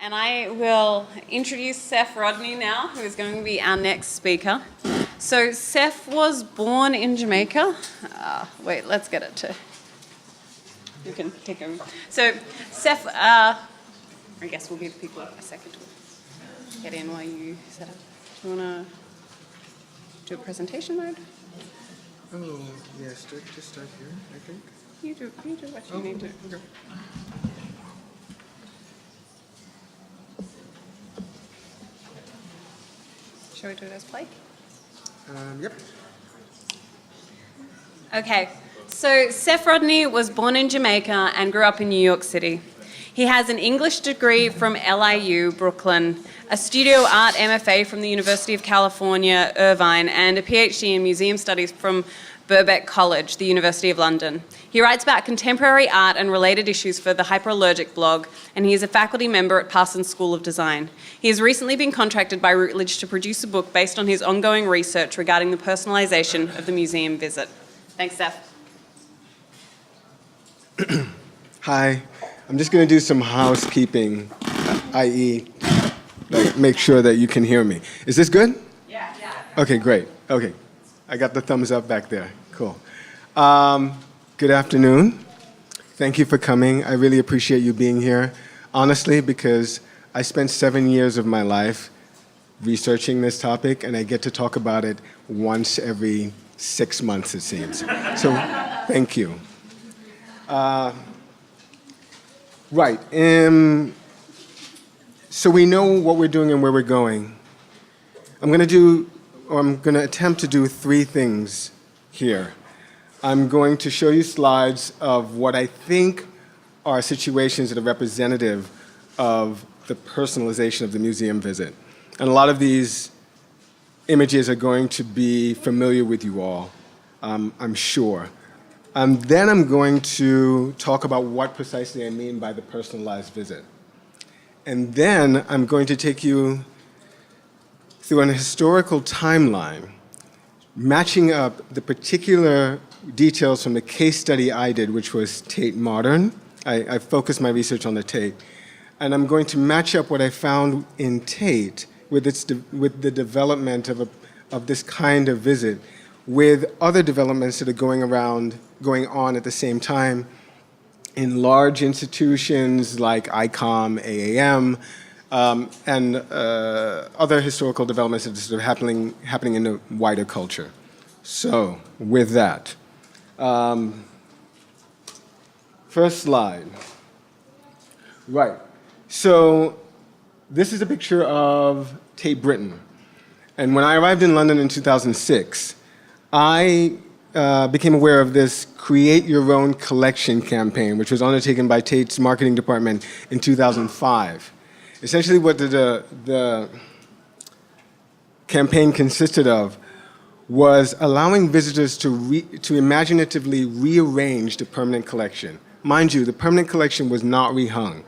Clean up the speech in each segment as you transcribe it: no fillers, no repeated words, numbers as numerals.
And I will introduce Seth Rodney now, who is going to be our next speaker. So Seth was born in Jamaica. Wait, let's get it to... You can pick him. So Seth, I guess we'll give people a second to get in while you set up. Do you want to do a presentation mode? Oh, yes, just start here, I think. You do what you need to. Okay. Shall we do it as play? Yep. Okay, so Seth Rodney was born in Jamaica and grew up in New York City. He has an English degree from LIU, Brooklyn, a studio art MFA from the University of California, Irvine, and a PhD in museum studies from Birkbeck College, the University of London. He writes about contemporary art and related issues for the Hyperallergic blog, and he is a faculty member at Parsons School of Design. He has recently been contracted by Routledge to produce a book based on his ongoing research regarding the personalisation of the museum visit. Thanks, Seth. Hi, I'm just going to do some housekeeping, i.e., like make sure that you can hear me. Is this good? Yeah. Okay, great. Okay, I got the thumbs up back there. Cool. Good afternoon. Thank you for coming. I really appreciate you being here, honestly, because I spent 7 years of my life researching this topic, and I get to talk about it once every 6 months, it seems. So, thank you. Right. So we know what we're doing and where we're going. I'm going to attempt to do 3 things here. I'm going to show you slides of what I think are situations that are representative of the personalization of the museum visit. And a lot of these images are going to be familiar with you all, I'm sure. Then I'm going to talk about what precisely I mean by the personalized visit. And then I'm going to take you through an historical timeline, matching up the particular details from the case study I did, which was Tate Modern. I focused my research on the Tate. And I'm going to match up what I found in Tate with the development of this kind of visit with other developments that are going on at the same time in large institutions like ICOM, AAM, and other historical developments that are sort of happening in the wider culture. So, with that, first slide. Right. So, this is a picture of Tate Britain. And when I arrived in London in 2006, I became aware of this Create Your Own Collection campaign, which was undertaken by Tate's marketing department in 2005. Essentially what the campaign consisted of was allowing visitors to imaginatively rearrange the permanent collection. Mind you, the permanent collection was not rehung.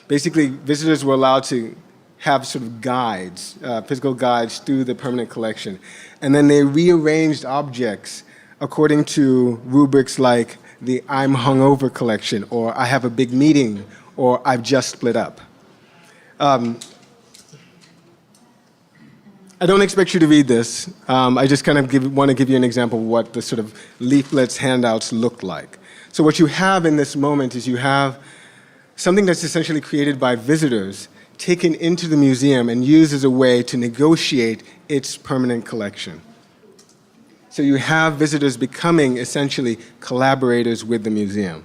Basically, visitors were allowed to have sort of guides, physical guides through the permanent collection. And then they rearranged objects according to rubrics like the I'm hungover collection, or I have a big meeting, or I've just split up. I don't expect you to read this. I just kind of want to give you an example of what the sort of leaflets, handouts look like. So what you have in this moment is you have something that's essentially created by visitors, taken into the museum and used as a way to negotiate its permanent collection. So you have visitors becoming essentially collaborators with the museum.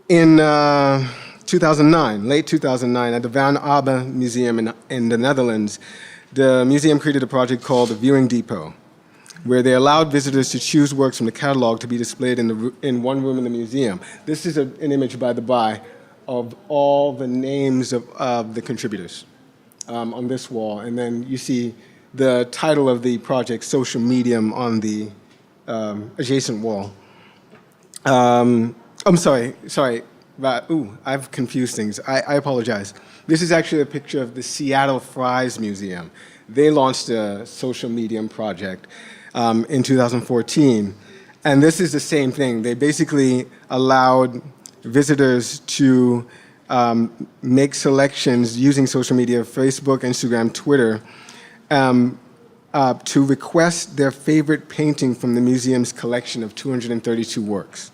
In 2009, late 2009, at the Van Abbe Museum in the Netherlands, the museum created a project called the Viewing Depot, where they allowed visitors to choose works from the catalog to be displayed in one room in the museum. This is an image, by the by, of all the names of the contributors on this wall. And then you see the title of the project, Social Medium, on the adjacent wall. I'm sorry. I've confused things. I apologize. This is actually a picture of the Seattle Fries Museum. They launched a social medium project in 2014. And this is the same thing. They basically allowed visitors to make selections using social media, Facebook, Instagram, Twitter, to request their favorite painting from the museum's collection of 232 works.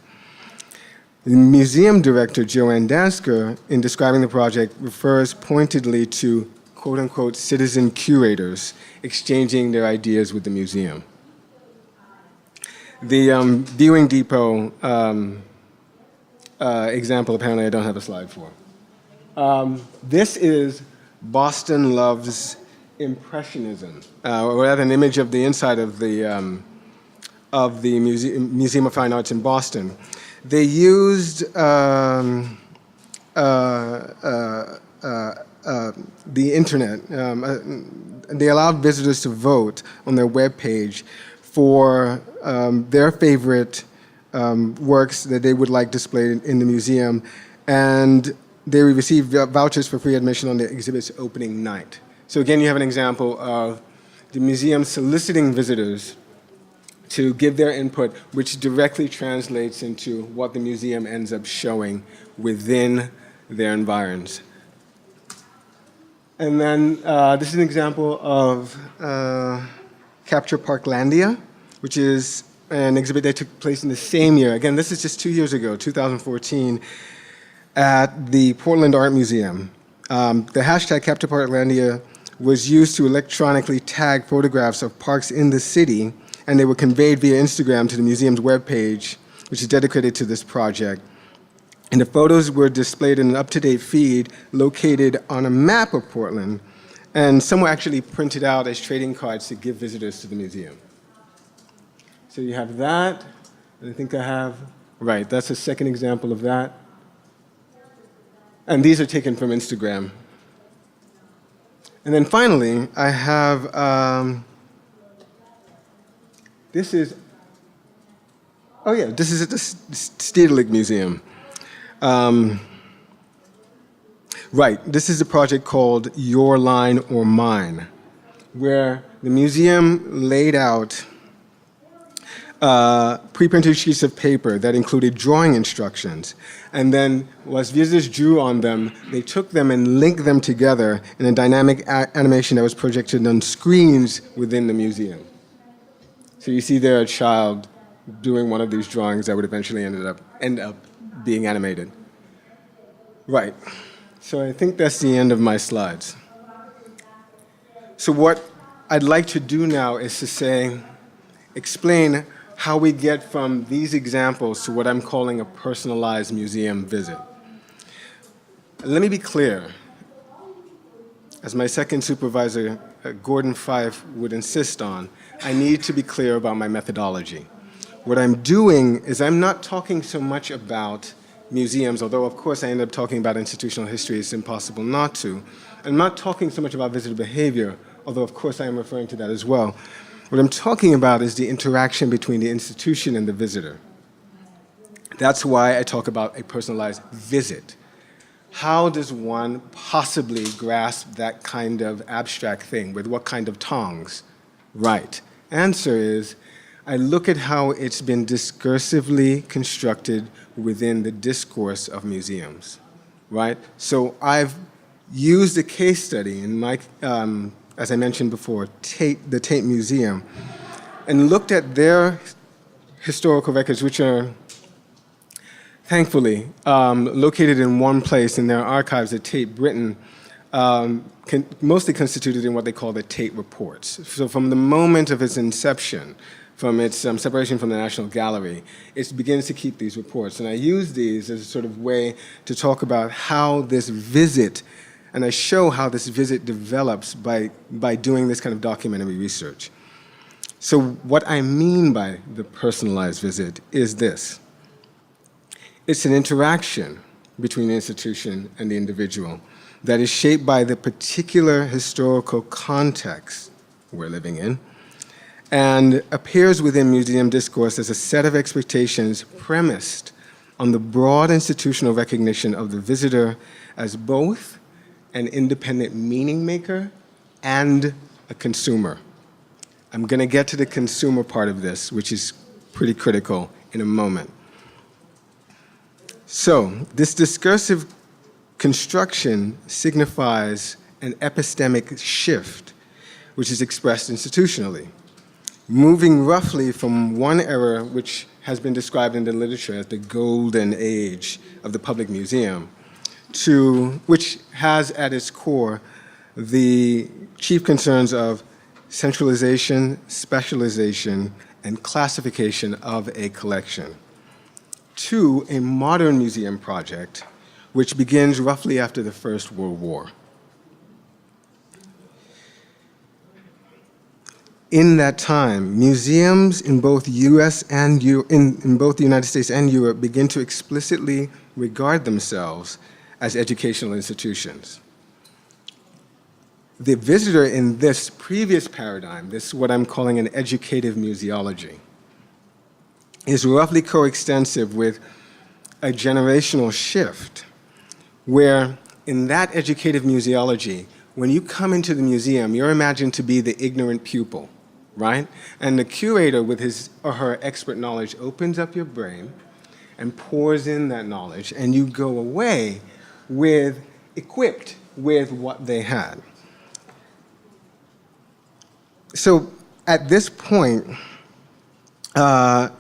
The museum director, Joanne Dansker, in describing the project, refers pointedly to quote-unquote citizen curators exchanging their ideas with the museum. The viewing depot example, apparently I don't have a slide for. This is Boston Loves Impressionism, or rather an image of the inside of the Museum of Fine Arts in Boston. They used the internet. They allowed visitors to vote on their webpage for their favorite works that they would like displayed in the museum, and they received vouchers for free admission on the exhibit's opening night. So again, you have an example of the museum soliciting visitors to give their input, which directly translates into what the museum ends up showing within their environs. And then this is an example of Capture Parklandia, which is an exhibit that took place in the same year. Again, this is just 2 years ago, 2014, at the Portland Art Museum. The hashtag Capture Parklandia was used to electronically tag photographs of parks in the city, and they were conveyed via Instagram to the museum's webpage, which is dedicated to this project. And the photos were displayed in an up-to-date feed located on a map of Portland, and some were actually printed out as trading cards to give visitors to the museum. So you have that, and I think I have, right, that's a second example of that. And these are taken from Instagram. And then finally, I have, this is at the Stedelijk Museum. Right, this is a project called Your Line or Mine, where the museum laid out pre-printed sheets of paper that included drawing instructions. And then, as visitors drew on them, they took them and linked them together in a dynamic animation that was projected on screens within the museum. So you see there a child doing one of these drawings that would eventually end up being animated. Right. So I think that's the end of my slides. So what I'd like to do now is to explain how we get from these examples to what I'm calling a personalized museum visit. Let me be clear. As my second supervisor, Gordon Fife, would insist on, I need to be clear about my methodology. What I'm doing is I'm not talking so much about museums, although of course I end up talking about institutional history, it's impossible not to. I'm not talking so much about visitor behavior, although of course I am referring to that as well. What I'm talking about is the interaction between the institution and the visitor. That's why I talk about a personalized visit. How does one possibly grasp that kind of abstract thing? With what kind of tongs? Right. Answer is, I look at how it's been discursively constructed within the discourse of museums, right? So I've used a case study in my, as I mentioned before, the Tate Museum, and looked at their historical records, which are thankfully located in one place in their archives at Tate Britain, mostly constituted in what they call the Tate Reports. So from the moment of its inception, from its separation from the National Gallery, it begins to keep these reports. And I use these as a sort of way to talk about how this visit, and I show how this visit develops by doing this kind of documentary research. So what I mean by the personalized visit is this. It's an interaction between the institution and the individual that is shaped by the particular historical context we're living in, and appears within museum discourse as a set of expectations premised on the broad institutional recognition of the visitor as both an independent meaning maker and a consumer. I'm going to get to the consumer part of this, which is pretty critical, in a moment. So this discursive construction signifies an epistemic shift, which is expressed institutionally, moving roughly from one era which has been described in the literature as the golden age of the public museum, to which has at its core the chief concerns of centralization, specialization, and classification of a collection, to a modern museum project which begins roughly after the First World War. In that time, museums in both in both the United States and Europe begin to explicitly regard themselves as educational institutions. The visitor in this previous paradigm, this what I'm calling an educative museology, is roughly coextensive with a generational shift where in that educative museology, when you come into the museum, you're imagined to be the ignorant pupil, right? And the curator with his or her expert knowledge opens up your brain and pours in that knowledge, and you go away equipped with what they had. So at this point,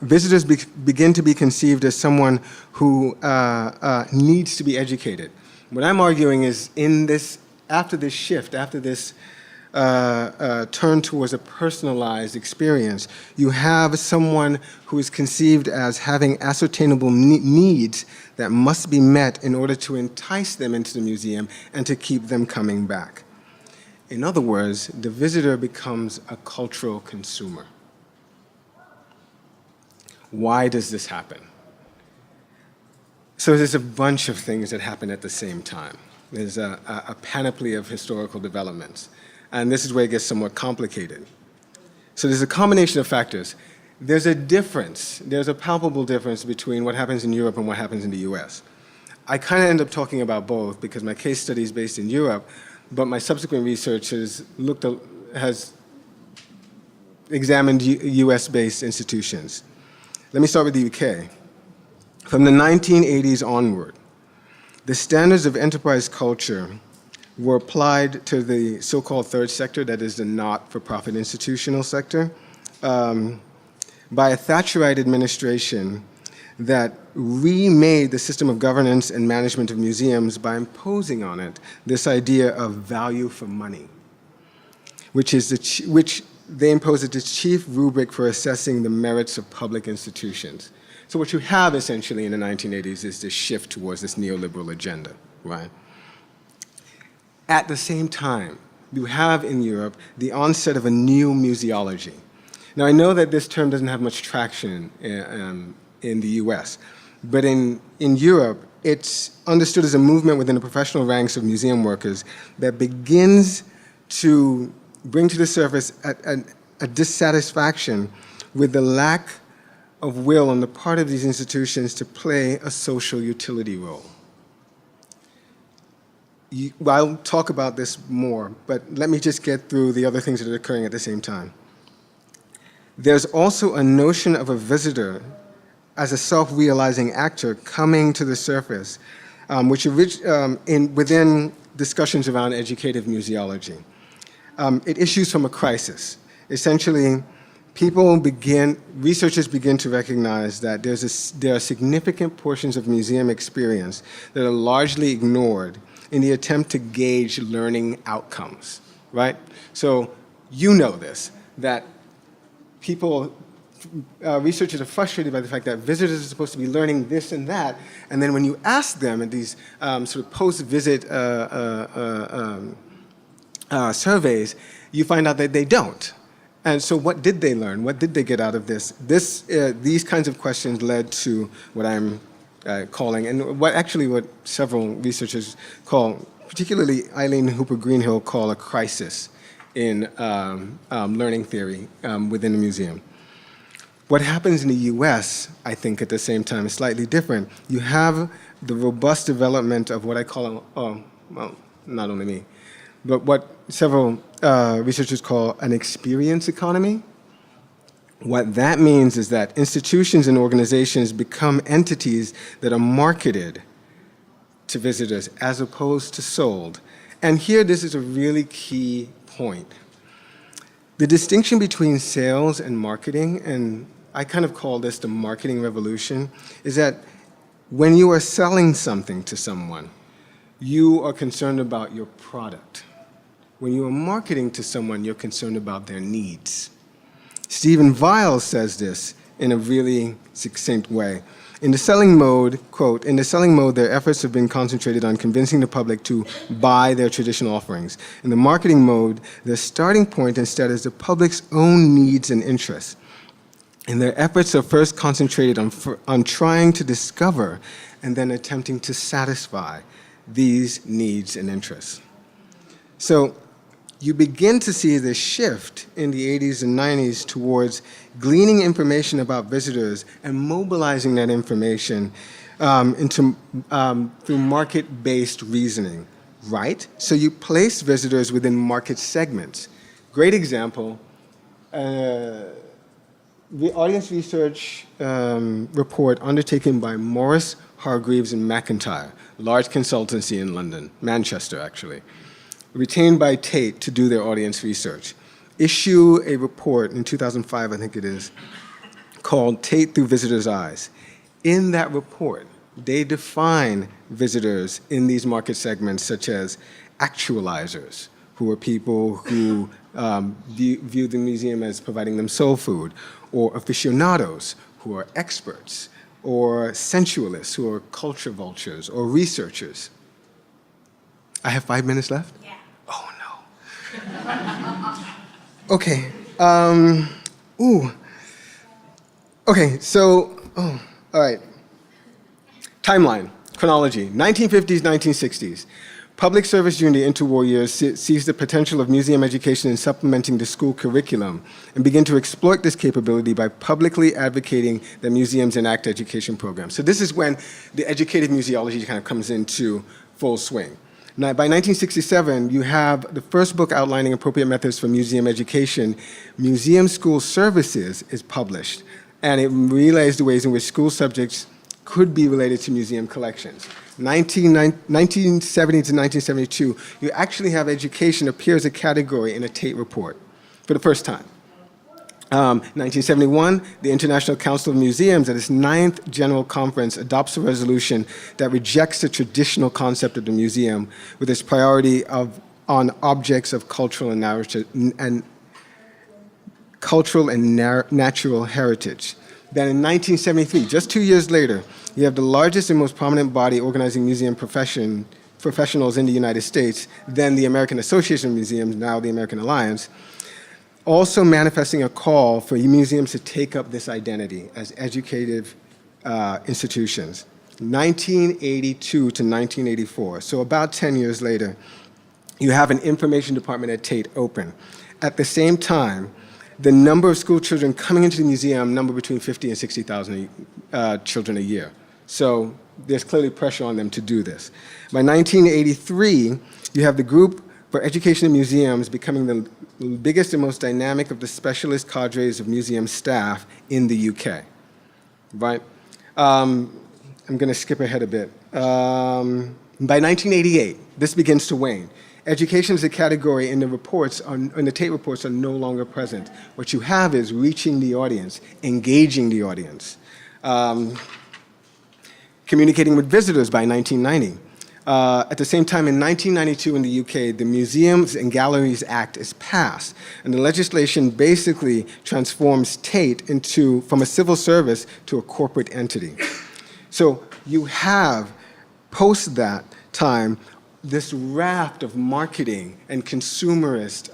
visitors begin to be conceived as someone who needs to be educated. What I'm arguing is after this shift, after this turn towards a personalized experience, you have someone who is conceived as having ascertainable needs that must be met in order to entice them into the museum and to keep them coming back. In other words, the visitor becomes a cultural consumer. Why does this happen? So there's a bunch of things that happen at the same time. There's a panoply of historical developments. And this is where it gets somewhat complicated. So there's a combination of factors. There's a palpable difference between what happens in Europe and what happens in the US. I kind of end up talking about both because my case study is based in Europe, but my subsequent research has examined US-based institutions. Let me start with the UK. From the 1980s onward, the standards of enterprise culture were applied to the so-called third sector, that is the not-for-profit institutional sector, by a Thatcherite administration that remade the system of governance and management of museums by imposing on it this idea of value for money, which they impose as the chief rubric for assessing the merits of public institutions. So what you have essentially in the 1980s is this shift towards this neoliberal agenda, right? At the same time, you have in Europe the onset of a new museology. Now I know that this term doesn't have much traction in the US, but in Europe, it's understood as a movement within the professional ranks of museum workers that begins to bring to the surface a dissatisfaction with the lack of will on the part of these institutions to play a social utility role. I'll talk about this more, but let me just get through the other things that are occurring at the same time. There's also a notion of a visitor as a self-realizing actor coming to the surface, within discussions around educative museology. It issues from a crisis. Essentially, researchers begin to recognize that there are significant portions of museum experience that are largely ignored in the attempt to gauge learning outcomes, right? So you know this, that researchers are frustrated by the fact that visitors are supposed to be learning this and that, and then when you ask them at these sort of post-visit surveys, you find out that they don't. And so what did they learn? What did they get out of this? These kinds of questions led to what I'm calling, and what several researchers call, particularly Eileen Hooper-Greenhill, call a crisis in learning theory within the museum. What happens in the US, I think at the same time, is slightly different. You have the robust development of what I call, well, not only me, but what several researchers call an experience economy. What that means is that institutions and organizations become entities that are marketed to visitors as opposed to sold. And here, this is a really key point. The distinction between sales and marketing, and I kind of call this the marketing revolution, is that when you are selling something to someone, you are concerned about your product. When you are marketing to someone, you're concerned about their needs. Stephen Weil says this in a really succinct way. In the selling mode, quote, "In the selling mode, their efforts have been concentrated on convincing the public to buy their traditional offerings. In the marketing mode, their starting point instead is the public's own needs and interests. And their efforts are first concentrated on trying to discover and then attempting to satisfy these needs and interests." So you begin to see this shift in the 80s and 90s towards gleaning information about visitors and mobilizing that information through market-based reasoning, right? So you place visitors within market segments. Great example, the audience research report undertaken by Morris, Hargreaves, and McIntyre, large consultancy in London, Manchester actually, retained by Tate to do their audience research, issue a report in 2005, I think it is, called Tate Through Visitors' Eyes. In that report, they define visitors in these market segments such as actualizers, who are people who view the museum as providing them soul food, or aficionados, who are experts, or sensualists, who are culture vultures, or researchers. I have 5 minutes left? Yeah. Oh, no. Okay. Okay, so, all right. Timeline, chronology, 1950s, 1960s. Public service during the interwar years sees the potential of museum education in supplementing the school curriculum and begin to exploit this capability by publicly advocating that museums enact education programs. So this is when the educative museology kind of comes into full swing. Now, by 1967, you have the first book outlining appropriate methods for museum education. Museum School Services is published, and it relays the ways in which school subjects could be related to museum collections. 1970 to 1972, you actually have education appear as a category in a Tate report for the first time. 1971, the International Council of Museums at its 9th General Conference adopts a resolution that rejects the traditional concept of the museum with its priority on objects of cultural and natural heritage. Then in 1973, just 2 years later, you have the largest and most prominent body organizing museum professionals in the United States, then the American Association of Museums, now the American Alliance, also manifesting a call for museums to take up this identity as educative institutions. 1982 to 1984, so about 10 years later, you have an information department at Tate open. At the same time, the number of school children coming into the museum number between 50 and 60,000 children a year. So there's clearly pressure on them to do this. By 1983, you have the group for education in museums becoming the biggest and most dynamic of the specialist cadres of museum staff in the UK, right? I'm going to skip ahead a bit. By 1988, this begins to wane. Education as a category in the reports, in the Tate reports, are no longer present. What you have is reaching the audience, engaging the audience, communicating with visitors by 1990. At the same time, in 1992 in the UK, the Museums and Galleries Act is passed, and the legislation basically transforms Tate from a civil service to a corporate entity. So you have, post that time, this raft of marketing and consumerist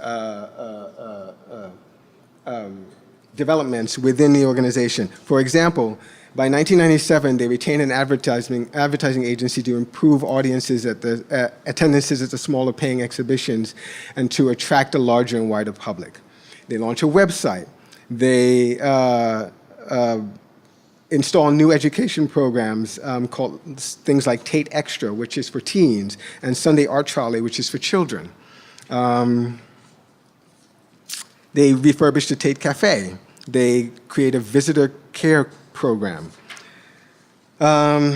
developments within the organization. For example, by 1997, they retained an advertising agency to improve audiences attendances at the smaller paying exhibitions and to attract a larger and wider public. They launch a website. They install new education programs called things like Tate Extra, which is for teens, and Sunday Art Trolley, which is for children. They refurbish the Tate Cafe. They create a visitor care program. At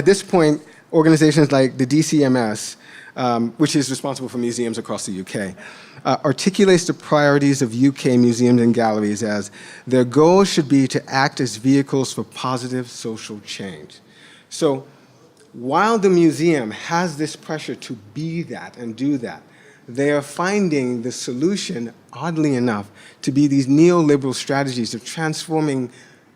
this point, organizations like the DCMS, which is responsible for museums across the UK, articulates the priorities of UK museums and galleries as their goal should be to act as vehicles for positive social change. So while the museum has this pressure to be that and do that, they are finding the solution, oddly enough, to be these neoliberal strategies of transforming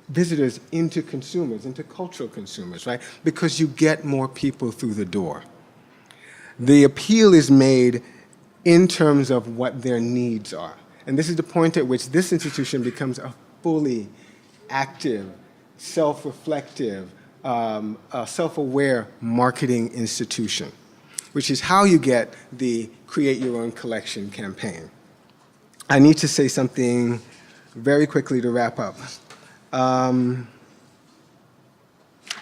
visitors into consumers, into cultural consumers, right? Because you get more people through the door. The appeal is made in terms of what their needs are. And this is the point at which this institution becomes a fully active, self-reflective, self-aware marketing institution, which is how you get the Create Your Own Collection campaign. I need to say something very quickly to wrap up. Yeah,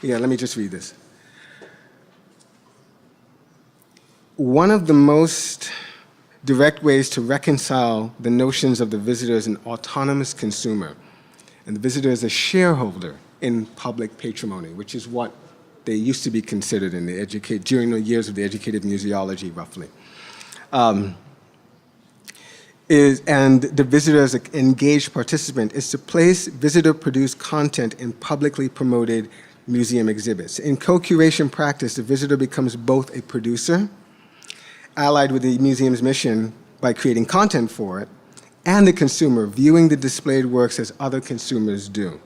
let me just read this. One of the most direct ways to reconcile the notions of the visitor as an autonomous consumer and the visitor as a shareholder in public patrimony, which is what they used to be considered in the during the years of the educative museology, roughly. And the visitor as an engaged participant is to place visitor-produced content in publicly promoted museum exhibits. In co-curation practice, the visitor becomes both a producer, allied with the museum's mission by creating content for it, and the consumer, viewing the displayed works as other consumers do.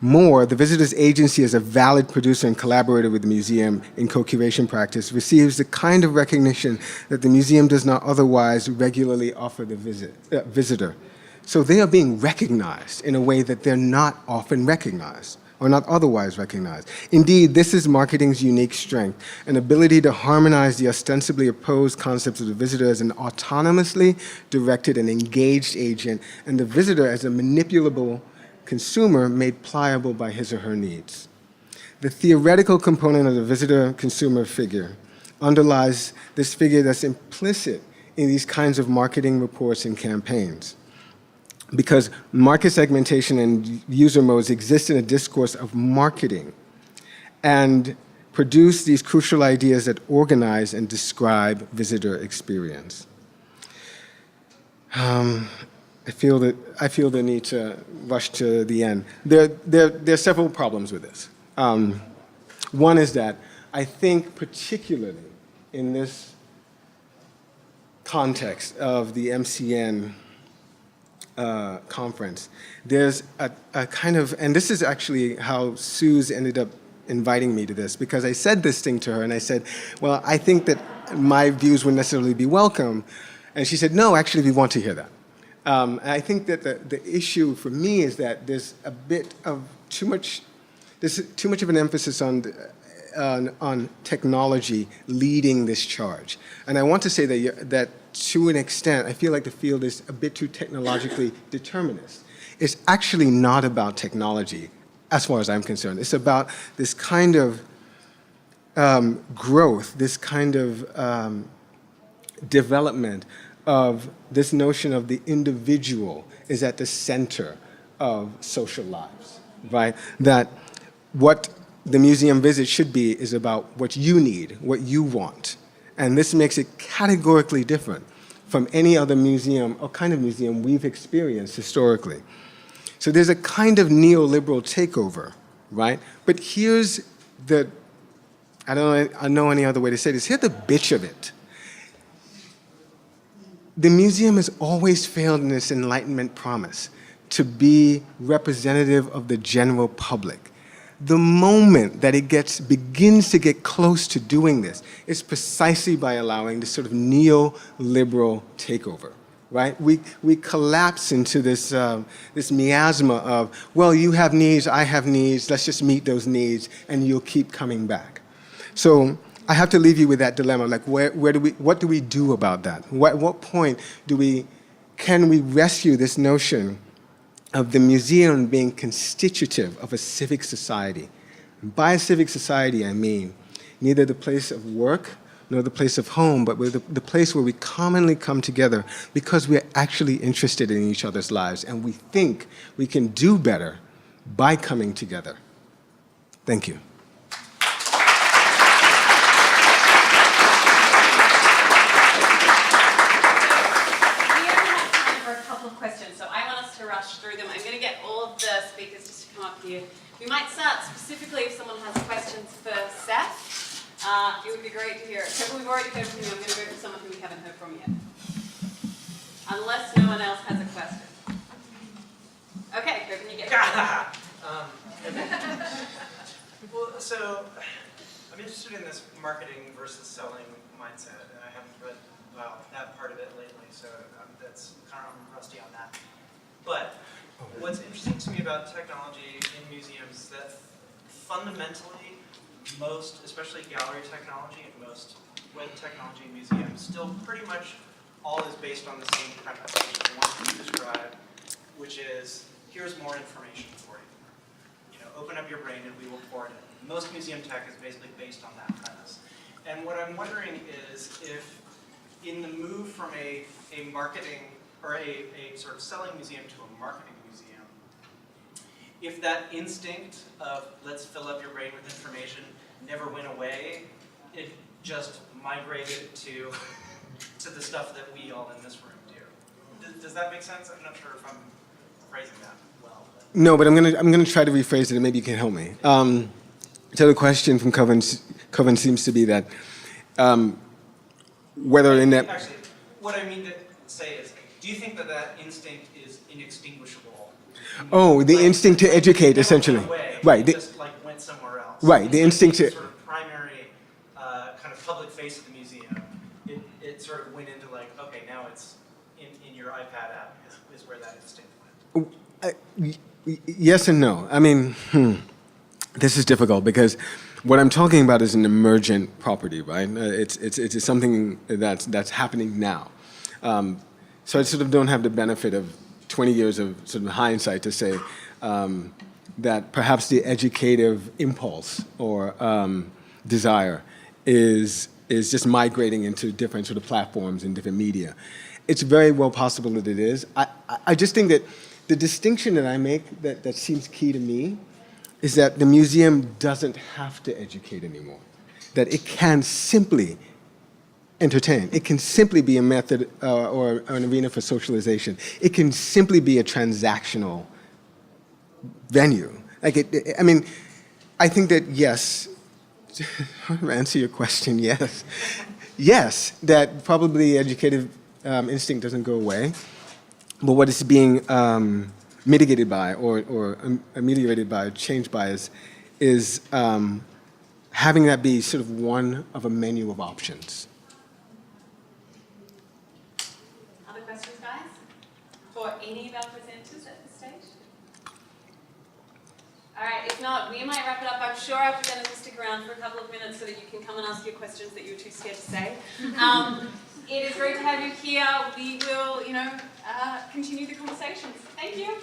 More, the visitor's agency as a valid producer and collaborator with the museum in co-curation practice receives the kind of recognition that the museum does not otherwise regularly offer the visitor. So they are being recognized in a way that they're not often recognized or not otherwise recognized. Indeed, this is marketing's unique strength, an ability to harmonize the ostensibly opposed concepts of the visitor as an autonomously directed and engaged agent and the visitor as a manipulable consumer made pliable by his or her needs. The theoretical component of the visitor-consumer figure underlies this figure that's implicit in these kinds of marketing reports and campaigns. Because market segmentation and user modes exist in a discourse of marketing and produce these crucial ideas that organize and describe visitor experience. I feel the need to rush to the end. There are several problems with this. One is that I think particularly in this context of the MCN conference, there's a kind of, and this is actually how Suze ended up inviting me to this, because I said this thing to her and I said, well, I think that my views wouldn't necessarily be welcome. And she said, no, actually we want to hear that. And I think that the issue for me is that there's a bit of too much of an emphasis on technology leading this charge. And I want to say that to an extent, I feel like the field is a bit too technologically determinist. It's actually not about technology, as far as I'm concerned. It's about this kind of growth, this kind of development of this notion of the individual is at the center of social lives, right? That what the museum visit should be is about what you need, what you want. And this makes it categorically different from any other museum or kind of museum we've experienced historically. So there's a kind of neoliberal takeover, right? But here's I don't know any other way to say this, here's the bitch of it. The museum has always failed in this Enlightenment promise to be representative of the general public. The moment that it begins to get close to doing this is precisely by allowing this sort of neoliberal takeover, right? We collapse into this miasma of, well, you have needs, I have needs, let's just meet those needs, and you'll keep coming back. So I have to leave you with that dilemma, like what do we do about that? At what point can we rescue this notion of the museum being constitutive of a civic society? And by a civic society, I mean neither the place of work nor the place of home, but the place where we commonly come together because we're actually interested in each other's lives and we think we can do better by coming together. Thank you. It would be great to hear it. Kevin, we've already heard from you. I'm going to go for someone who we haven't heard from yet. Unless no one else has a question. Okay, Kevin, you get it. Well, so I'm interested in this marketing versus selling mindset, and I haven't read that part of it lately, so that's kind of I'm rusty on that. But what's interesting to me about technology in museums is that fundamentally, most, especially gallery technology and most web technology in museums, still pretty much all is based on the same premise, which is the one you described, which is here's more information for you. You know, open up your brain and we will pour it in. Most museum tech is basically based on that premise. And what I'm wondering is if in the move from a marketing or a sort of selling museum to a marketing museum, if that instinct of let's fill up your brain with information never went away, it just migrated to the stuff that we all in this room do. Does that make sense? I'm not sure if I'm phrasing that well. But. No, but I'm gonna try to rephrase it, and maybe you can help me. So the question from Coven seems to be that whether in that. Actually, what I mean to say is, do you think that that instinct is inextinguishable? Oh, the instinct to educate, never essentially. Went away, Right. It just like went somewhere else. Right. The instinct to. Sort of primary kind of public face of the museum. It sort of went into like, okay, now it's in your iPad app is where that instinct went. Yes and no. I mean, this is difficult because what I'm talking about is an emergent property, right? It's something that's happening now. So I sort of don't have the benefit of 20 years of sort of hindsight to say that perhaps the educative impulse or desire is just migrating into different sort of platforms and different media. It's very well possible that it is. I just think that the distinction that I make that seems key to me is that the museum doesn't have to educate anymore, that it can simply entertain. It can simply be a method or an arena for socialization. It can simply be a transactional venue. Like I mean, I think that yes, to answer your question, yes. Yes, that probably educative instinct doesn't go away, but what is being mitigated by or ameliorated by, changed by is having that be sort of one of a menu of options. Other questions, guys? For any of our presenters at this stage? All right, if not, we might wrap it up. I'm sure our presenters will stick around for a couple of minutes so that you can come and ask your questions that you were too scared to say. It is great to have you here. We will, continue the conversation. Thank you.